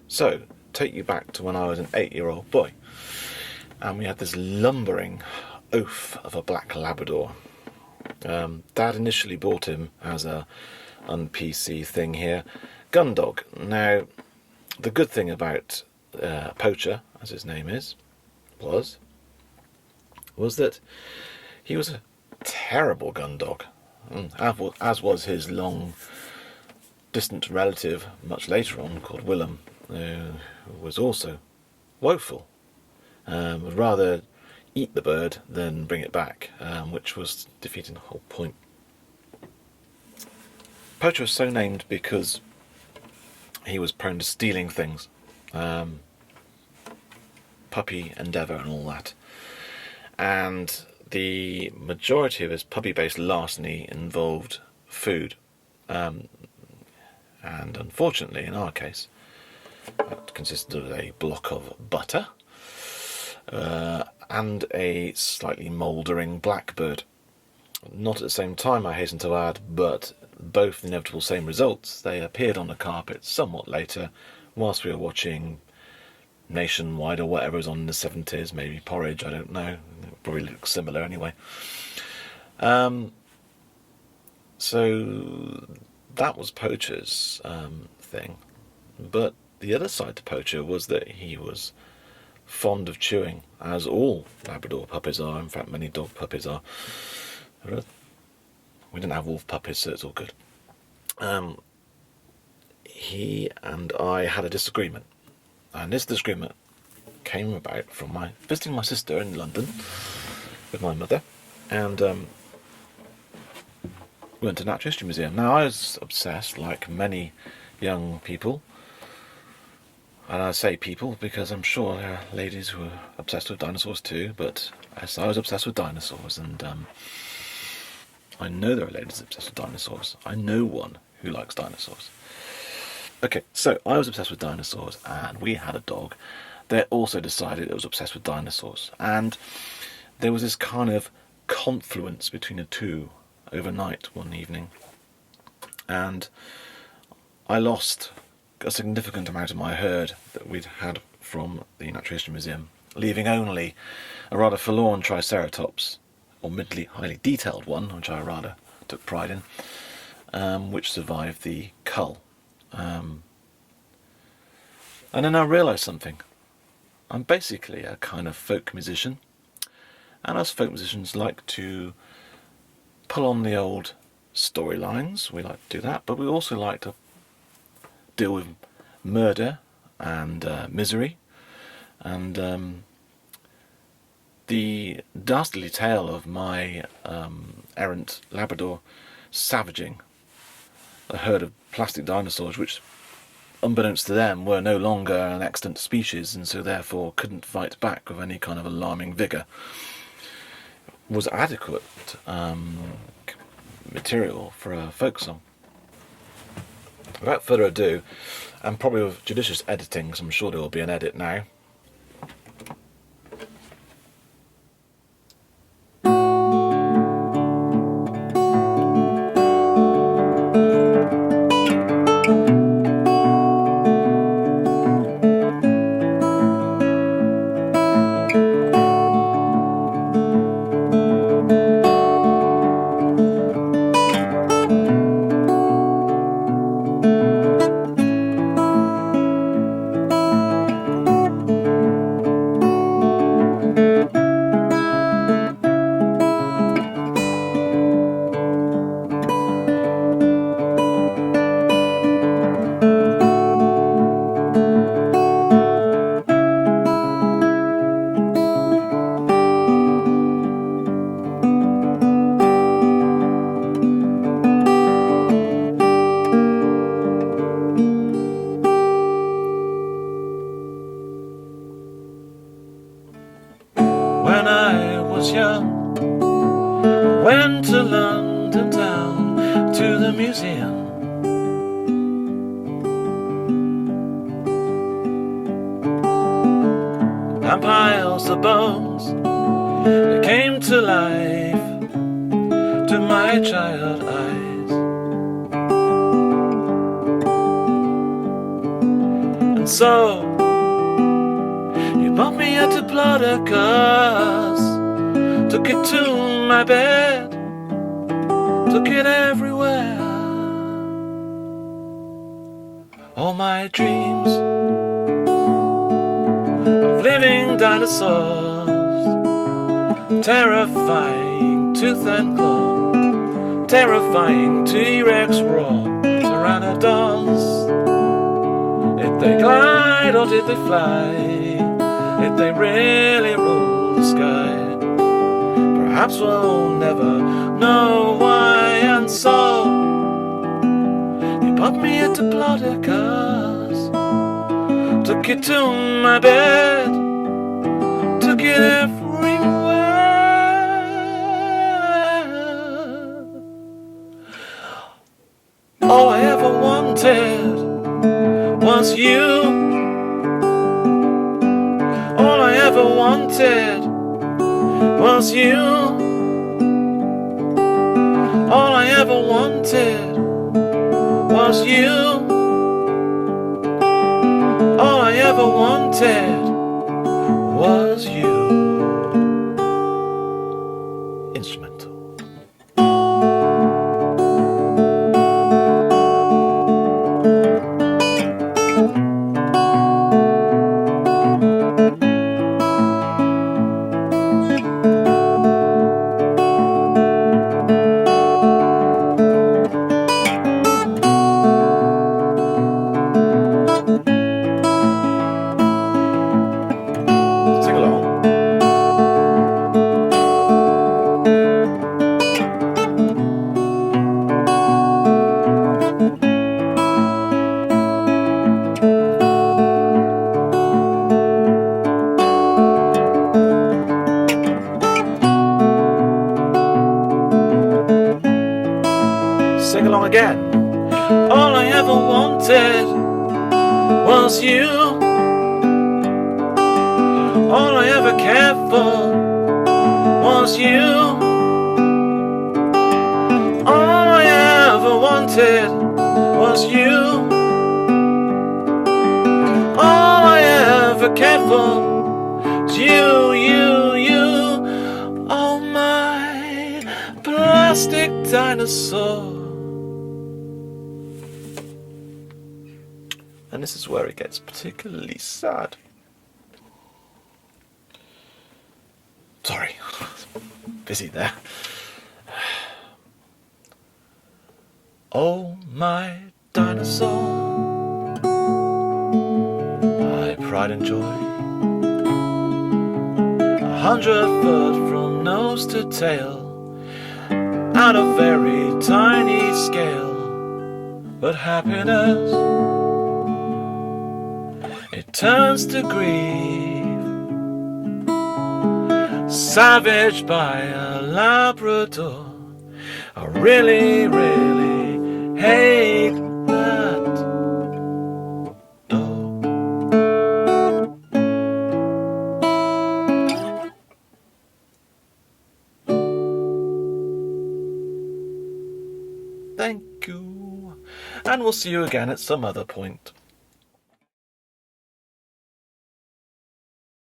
So, take you back to when I was an 8-year-old boy, and we had this lumbering oaf of a black Labrador. Dad initially bought him as a un-PC thing here, gun dog. Now, the good thing about Poacher, as his name was that he was a terrible gun dog, as was his long distant relative much later on called Willem, who was also woeful. Would rather eat the bird than bring it back, which was defeating the whole point. Poacher was so named because he was prone to stealing things, puppy endeavour and all that, and the majority of his puppy-based larceny involved food, and unfortunately in our case that consisted of a block of butter and a slightly mouldering blackbird. Not at the same time, I hasten to add, but both the inevitable same results. They appeared on the carpet somewhat later, whilst we were watching Nationwide or whatever was on in the 70s, maybe Porridge, I don't know. It probably looks similar anyway. So that was Poacher's thing. But the other side to Poacher was that he was fond of chewing, as all Labrador puppies are. In fact, many dog puppies are. We didn't have wolf puppies, so it's all good. He and I had a disagreement, and this disagreement came about from my visiting my sister in London with my mother, and we went to the Natural History Museum. Now, I was obsessed, like many young people, and I say people because I'm sure there are ladies who are obsessed with dinosaurs too, but as I was obsessed with dinosaurs, and I know there are ladies obsessed with dinosaurs. I know one who likes dinosaurs. Okay, so I was obsessed with dinosaurs, and we had a dog that also decided it was obsessed with dinosaurs, and there was this kind of confluence between the two overnight one evening, and I lost a significant amount of my herd that we'd had from the Natural History Museum, leaving only a rather forlorn Triceratops, or admittedly highly detailed one, which I rather took pride in, which survived the cull. And then I realised something. I'm basically a kind of folk musician, and us folk musicians like to pull on the old storylines. We like to do that, but we also like to deal with murder and misery, and the dastardly tale of my errant Labrador savaging a herd of plastic dinosaurs, which, unbeknownst to them, were no longer an extant species, and so therefore couldn't fight back with any kind of alarming vigour, was adequate material for a folk song. Without further ado, and probably with judicious editing, because I'm sure there will be an edit now, when I was young, I went to London town, to the museum. And piles of bones, they came to life to my child eyes. And so you bumped me at the Ploticus, took it to my bed, took it everywhere. All my dreams of living dinosaurs, terrifying tooth and claw, terrifying T-Rex roar, pteranodons. Did they glide or did they fly? Did they really rule the sky? Perhaps we'll never know why. And so you bumped me at the Ploticus, took it to my bed, took it everywhere. All I ever wanted was you. All I ever wanted was you. All I ever wanted was you. All I ever wanted was you. Instrumental. Sing along again. All I ever wanted was you. All I ever cared for was you. All I ever wanted was you. All I ever cared for was you, you. Oh, my plastic dinosaur. And this is where it gets particularly sad. Sorry, busy there. Oh, my dinosaur, my pride and joy, 100 foot from nose to tail, out of very tiny scale, but happiness, it turns to grief, savaged by a Labrador. I really, really hate that dog. Thank you, and we'll see you again at some other point.